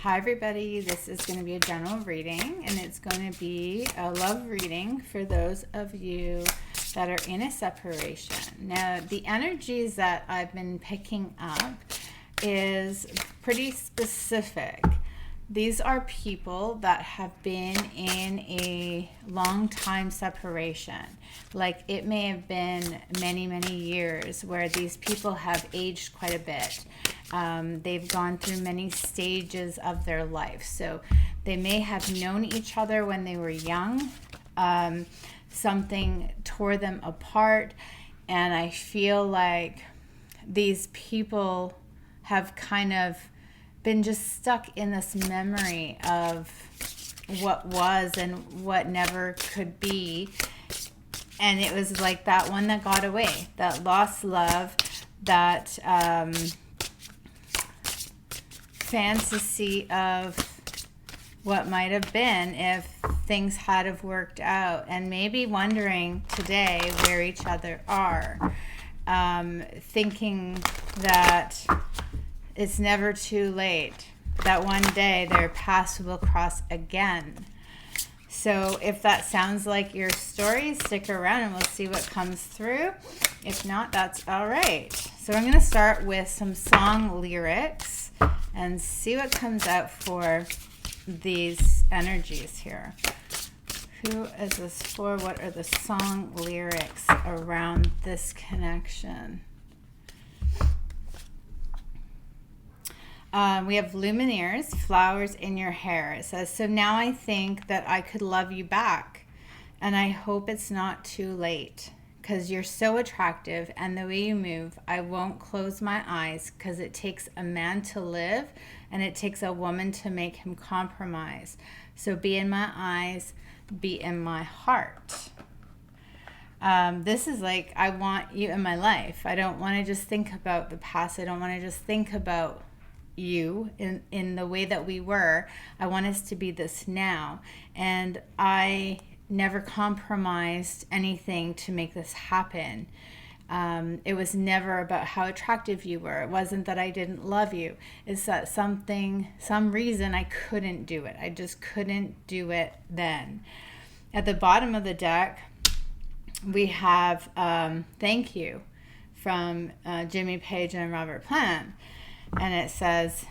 Hi everybody, this is going to be a general reading, and it's going to be a love reading for those of you that are in a separation. Now, the energies that I've been picking up is pretty specific. These are people that have been in a long time separation. Like it may have been many, many years where these people have aged quite a bit. They've gone through many stages of their life. So they may have known each other when they were young. Something tore them apart. And I feel like these people have kind of been just stuck in this memory of what was and what never could be. And it was like that one that got away, that lost love, that fantasy of what might have been if things had have worked out, and maybe wondering today where each other are, thinking that it's never too late, that one day their paths will cross again. So if that sounds like your story, stick around and we'll see what comes through. If not, that's all right. So I'm going to start with some song lyrics and see what comes out for these energies here. Who is this for? What are the song lyrics around this connection? We have Lumineers, flowers in your hair. It says, so now I think that I could love you back, and I hope it's not too late, because you're so attractive, and the way you move, I won't close my eyes, because it takes a man to live, and it takes a woman to make him compromise. So be in my eyes, be in my heart. This is like, I want you in my life. I don't want to just think about the past. I don't want to just think about you in the way that we were. I want us to be this now, and I never compromised anything to make this happen. It was never about how attractive you were. It wasn't that I didn't love you. It's that some reason I couldn't do it. I just couldn't do it then. At the bottom of the deck, we have thank you from Jimmy Page and Robert Plant. And it says,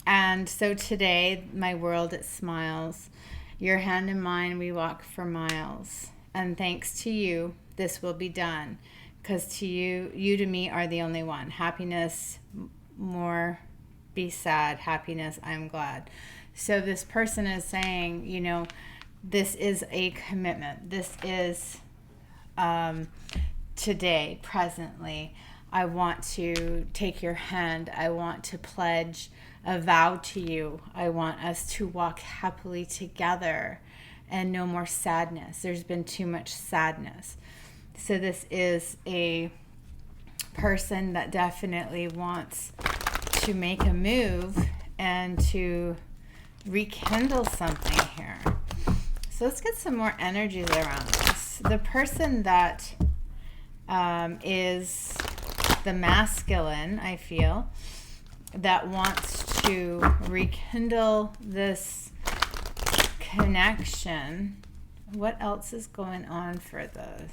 and so today, my world, it smiles. Your hand in mine, we walk for miles. And thanks to you, this will be done. Because to you to me are the only one. Happiness, more be sad. Happiness, I'm glad. So this person is saying, you know, this is a commitment. This is today, presently. I want to take your hand. I want to pledge a vow to you. I want us to walk happily together and no more sadness. There's been too much sadness. So this is a person that definitely wants to make a move and to rekindle something here. So let's get some more energies around this. The person that is the masculine, I feel, that wants to rekindle this connection. What else is going on for this?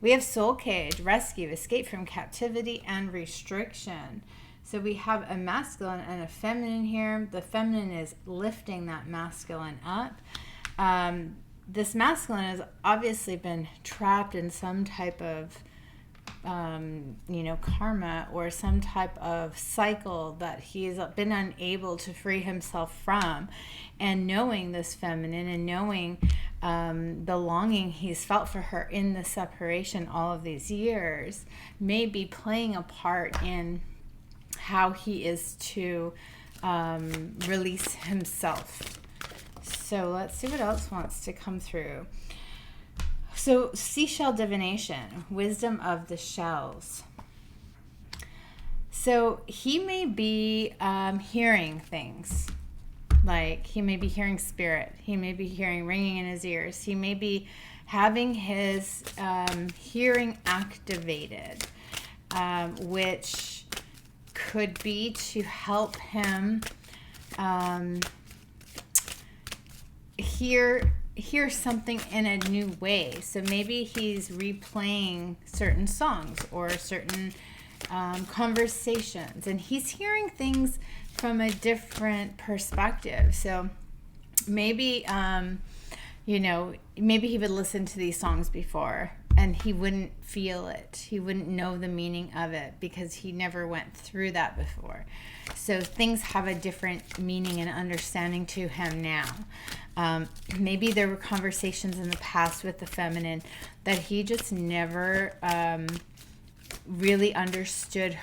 We have soul cage, rescue, escape from captivity, and restriction. So we have a masculine and a feminine here. The feminine is lifting that masculine up. This masculine has obviously been trapped in some type of karma or some type of cycle that he's been unable to free himself from. And knowing this feminine and knowing the longing he's felt for her in the separation all of these years may be playing a part in how he is to release himself. So let's see what else wants to come through. So, seashell divination, wisdom of the shells. So, he may be hearing things. Like, he may be hearing spirit. He may be hearing ringing in his ears. He may be having his hearing activated, which could be to help him um, hear something in a new way. So maybe he's replaying certain songs or certain conversations, and he's hearing things from a different perspective. So maybe maybe he would listen to these songs before and he wouldn't feel it. He wouldn't know the meaning of it because he never went through that before. So things have a different meaning and understanding to him now. Maybe there were conversations in the past with the feminine that he just never really understood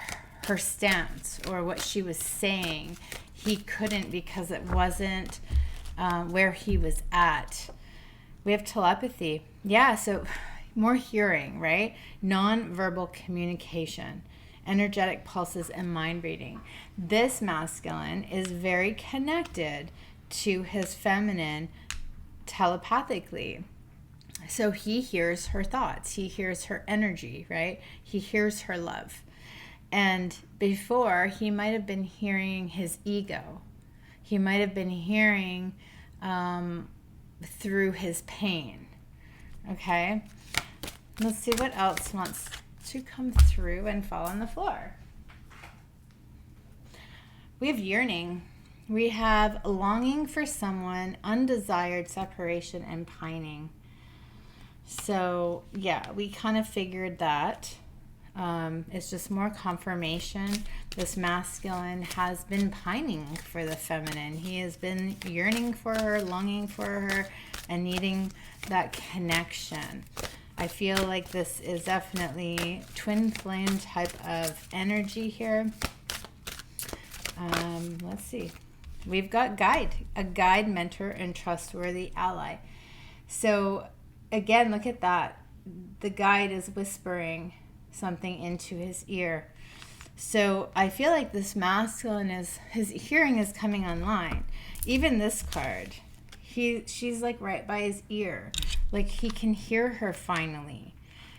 her stance or what she was saying. He couldn't because it wasn't where he was at. We have telepathy. Yeah, so more hearing, right? Non-verbal communication, energetic pulses, and mind reading. This masculine is very connected to his feminine telepathically. So he hears her thoughts. He hears her energy, right? He hears her love. And before, he might have been hearing his ego. He might have been hearing through his pain. Okay? Let's see what else wants to come through and fall on the floor. We have yearning. We have longing for someone, undesired separation, and pining. So, yeah, we kind of figured that. It's just more confirmation. This masculine has been pining for the feminine. He has been yearning for her, longing for her, and needing that connection. I feel like this is definitely twin flame type of energy here. Let's see. We've got guide, a guide, mentor, and trustworthy ally. So again, look at that. The guide is whispering something into his ear. So I feel like this masculine his hearing is coming online. Even this card, she's like right by his ear. Like he can hear her finally.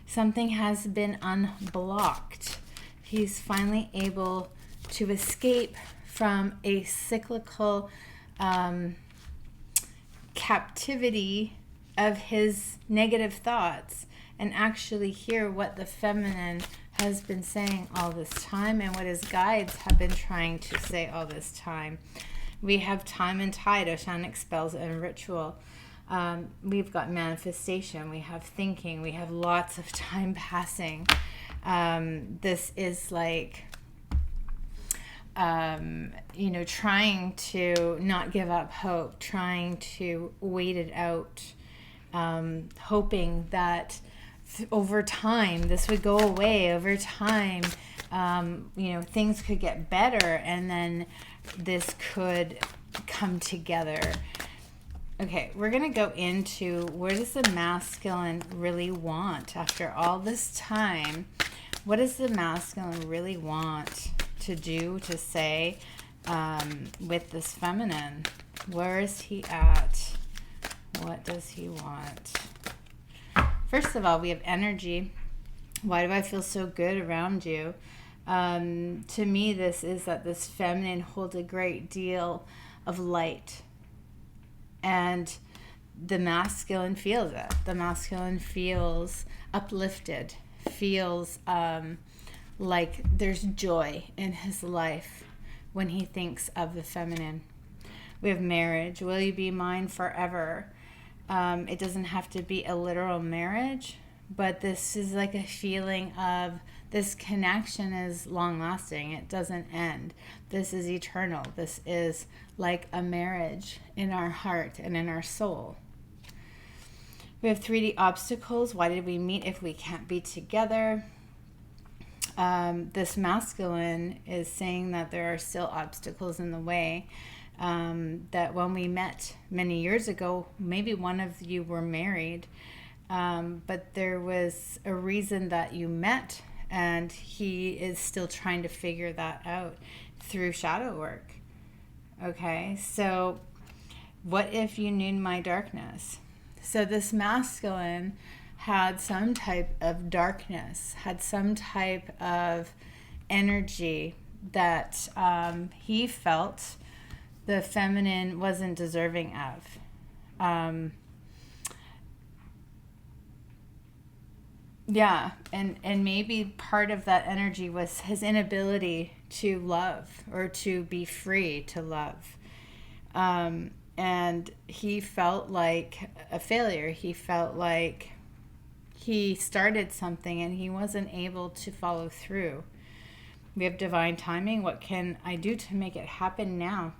Something has been unblocked. He's finally able to escape from a cyclical captivity of his negative thoughts and actually hear what the feminine has been saying all this time and what his guides have been trying to say all this time. We have time and tide, oceanic spells, and ritual. We've got manifestation, we have thinking, we have lots of time passing. This is like, trying to not give up hope, trying to wait it out, hoping that over time this would go away. Over time, things could get better and then this could come together. Okay, we're going to go into where does the masculine really want after all this time? What does the masculine really want to do, to say with this feminine? Where is he at? What does he want? First of all, we have energy. Why do I feel so good around you? To me, this is that this feminine holds a great deal of light. And the masculine feels it. The masculine feels uplifted, feels like there's joy in his life when he thinks of the feminine. We have marriage. Will you be mine forever? It doesn't have to be a literal marriage, but this is like a feeling of this connection is long lasting. It doesn't end. This is eternal. This is like a marriage in our heart and in our soul. We have 3D obstacles. Why did we meet if we can't be together? This masculine is saying that there are still obstacles in the way. That when we met many years ago, maybe one of you were married, but there was a reason that you met, and he is still trying to figure that out through shadow work. Okay, so what if you knew my darkness? So this masculine had some type of darkness, had some type of energy that he felt the feminine wasn't deserving of. Yeah, and maybe part of that energy was his inability to love or to be free to love. And he felt like a failure. He felt like he started something and he wasn't able to follow through. We have divine timing. What can I do to make it happen now?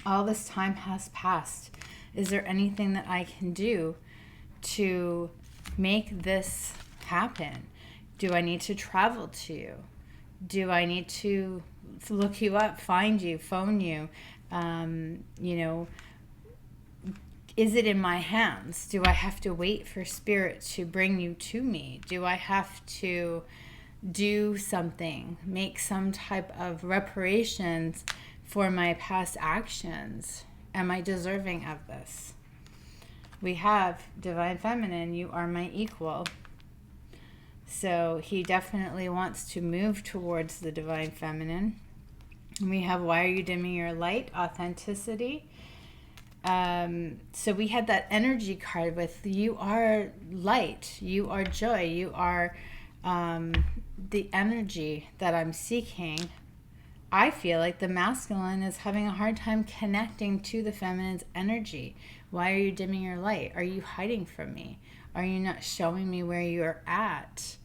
All this time has passed. Is there anything that I can do to make this happen? Do I need to travel to you? Do I need to look you up, find you, phone you? Is it in my hands? Do I have to wait for spirit to bring you to me? Do I have to do something, make some type of reparations for my past actions? Am I deserving of this? We have divine feminine, you are my equal. So he definitely wants to move towards the divine feminine. And we have, why are you dimming your light? Authenticity. So we had that energy card with, you are light, you are joy, you are the energy that I'm seeking. I feel like the masculine is having a hard time connecting to the feminine's energy. Why are you dimming your light? Are you hiding from me? Are you not showing me where you're at?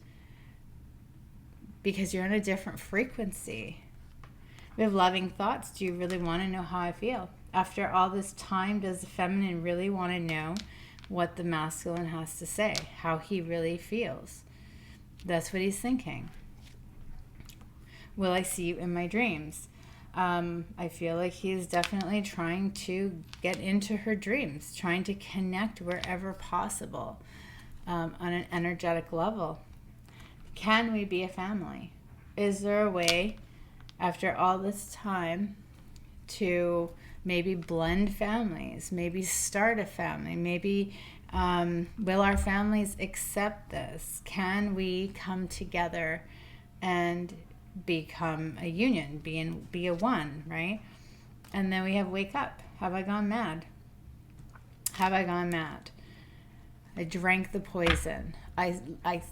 Because you're on a different frequency. We have loving thoughts. Do you really want to know how I feel? After all this time, does the feminine really want to know what the masculine has to say? How he really feels? That's what he's thinking. Will I see you in my dreams? I feel like he's definitely trying to get into her dreams, trying to connect wherever possible on an energetic level. Can we be a family? Is there a way, after all this time, to maybe blend families, maybe start a family, maybe will our families accept this? Can we come together and become a union, be a one, right? And then we have wake up. Have I gone mad? Have I gone mad? I drank the poison. I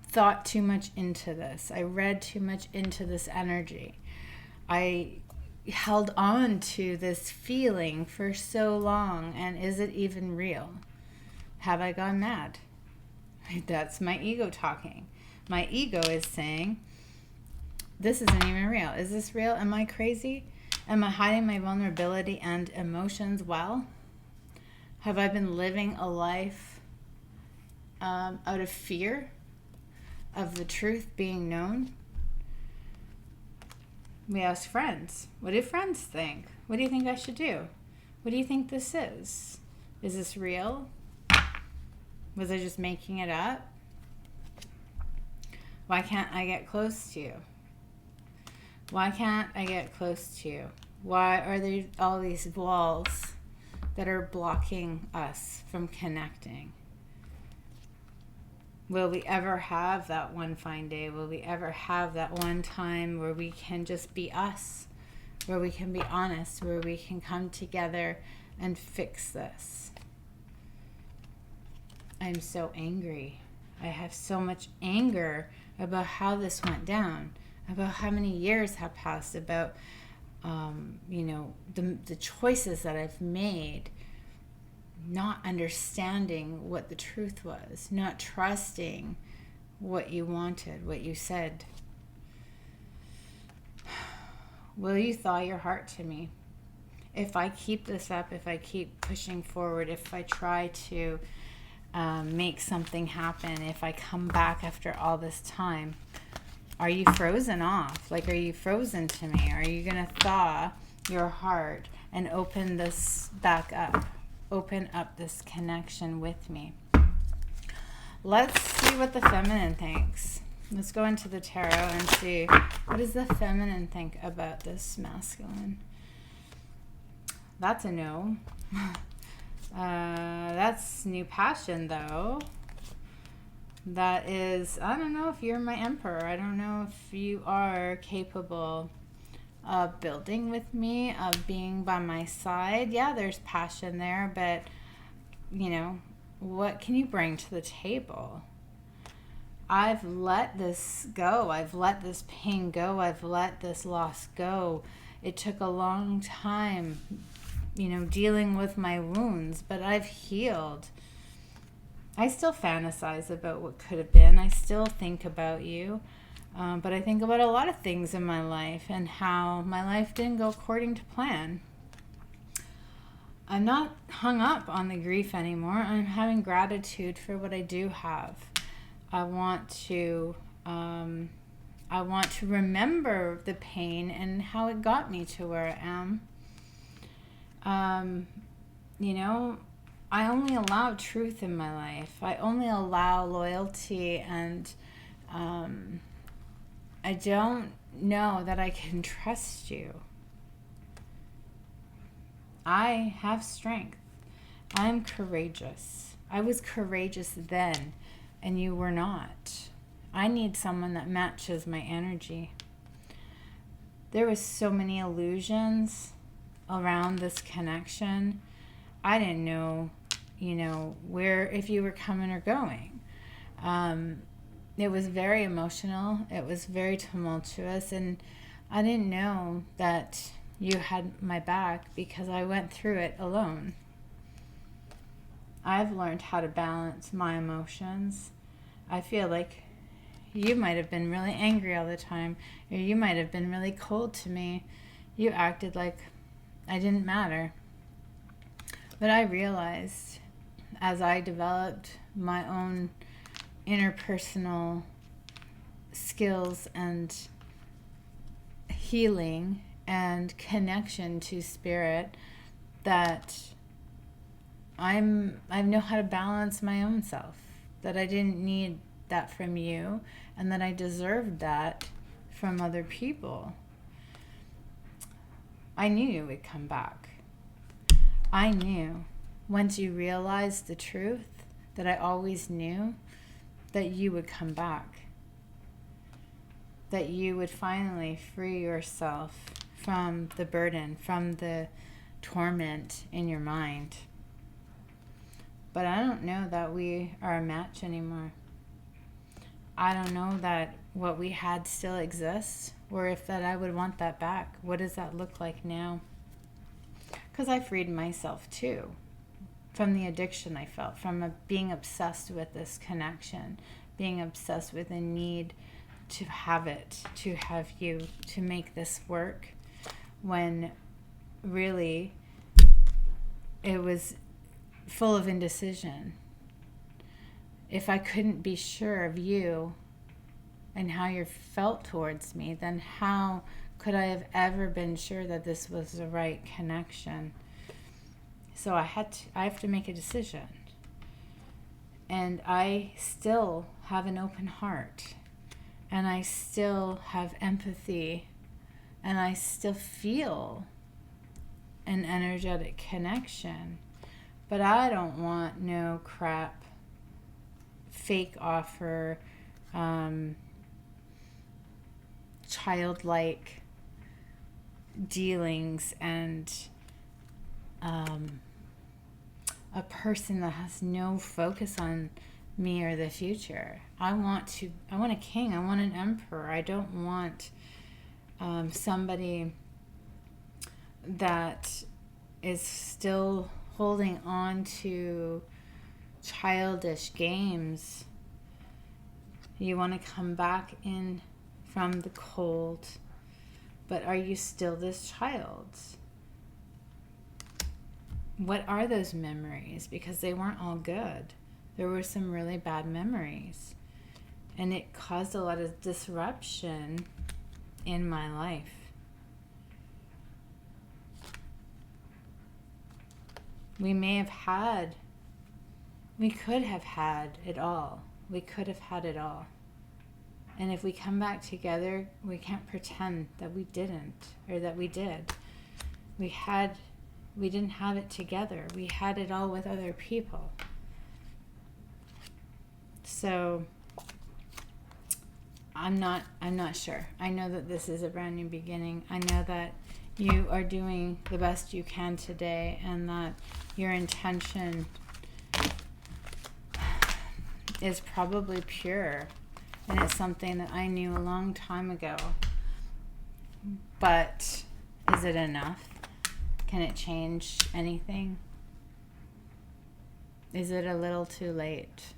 thought too much into this. I read too much into this energy. I held on to this feeling for so long, and is it even real? Have I gone mad? That's my ego talking. My ego is saying, this isn't even real. Is this real? Am I crazy? Am I hiding my vulnerability and emotions well? Have I been living a life out of fear of the truth being known? We ask friends, what do friends think? What do you think I should do? What do you think this is? Is this real? Was I just making it up? Why can't I get close to you? Why can't I get close to you? Why are there all these walls that are blocking us from connecting? Will we ever have that one fine day? Will we ever have that one time where we can just be us? Where we can be honest? Where we can come together and fix this? I'm so angry. I have so much anger about how this went down, about how many years have passed, about the choices that I've made, not understanding what the truth was, not trusting what you wanted, what you said. Will you thaw your heart to me? If I keep this up, if I keep pushing forward, if I try to make something happen, if I come back after all this time, are you frozen off? Like, are you frozen to me? Are you going to thaw your heart and open this back up? Open up this connection with me. Let's see what the feminine thinks. Let's go into the tarot and see, what does the feminine think about this masculine? That's a no. That's new passion, though. That is, I don't know if you're my emperor. I don't know if you are capable of building with me, of being by my side. Yeah, there's passion there, but, what can you bring to the table? I've let this go. I've let this pain go. I've let this loss go. It took a long time, dealing with my wounds, but I've healed. I still fantasize about what could have been. I still think about you. But I think about a lot of things in my life and how my life didn't go according to plan. I'm not hung up on the grief anymore. I'm having gratitude for what I do have. I want to remember the pain and how it got me to where I am. I only allow truth in my life. I only allow loyalty, and I don't know that I can trust you. I have strength. I'm courageous. I was courageous then, and you were not. I need someone that matches my energy. There was so many illusions around this connection. I didn't know, where, if you were coming or going. It was very emotional. It was very tumultuous, and I didn't know that you had my back because I went through it alone. I've learned how to balance my emotions. I feel like you might have been really angry all the time, or you might have been really cold to me. You acted like I didn't matter. But I realized as I developed my own interpersonal skills and healing and connection to spirit, that I know how to balance my own self, that I didn't need that from you, and that I deserved that from other people. I knew you would come back. I knew once you realized the truth that I always knew, that you would come back, that you would finally free yourself from the burden, from the torment in your mind. But I don't know that we are a match anymore. I don't know that what we had still exists, or if that I would want that back. What does that look like now? Because I freed myself too from the addiction I felt, from being obsessed with this connection, being obsessed with a need to have it, to have you, to make this work, when really it was full of indecision. If I couldn't be sure of you and how you felt towards me, then how could I have ever been sure that this was the right connection? So I have to make a decision. And I still have an open heart, and I still have empathy, and I still feel an energetic connection. But I don't want no crap, fake offer, childlike dealings, and a person that has no focus on me or the future. I want a king. I want an emperor. I don't want somebody that is still holding on to childish games. You want to come back in from the cold, but are you still this child? What are those memories? Because they weren't all good. There were some really bad memories, and it caused a lot of disruption in my life. We could have had it all. We could have had it all. And if we come back together, we can't pretend that we didn't, or that we did. We didn't have it together. We had it all with other people. So I'm not sure. I know that this is a brand new beginning. I know that you are doing the best you can today, and that your intention is probably pure, and it's something that I knew a long time ago. But is it enough? Can it change anything? Is it a little too late?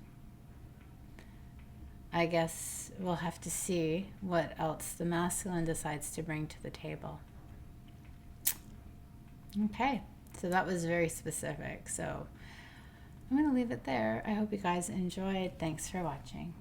I guess we'll have to see what else the masculine decides to bring to the table. Okay, so that was very specific. So I'm going to leave it there. I hope you guys enjoyed. Thanks for watching.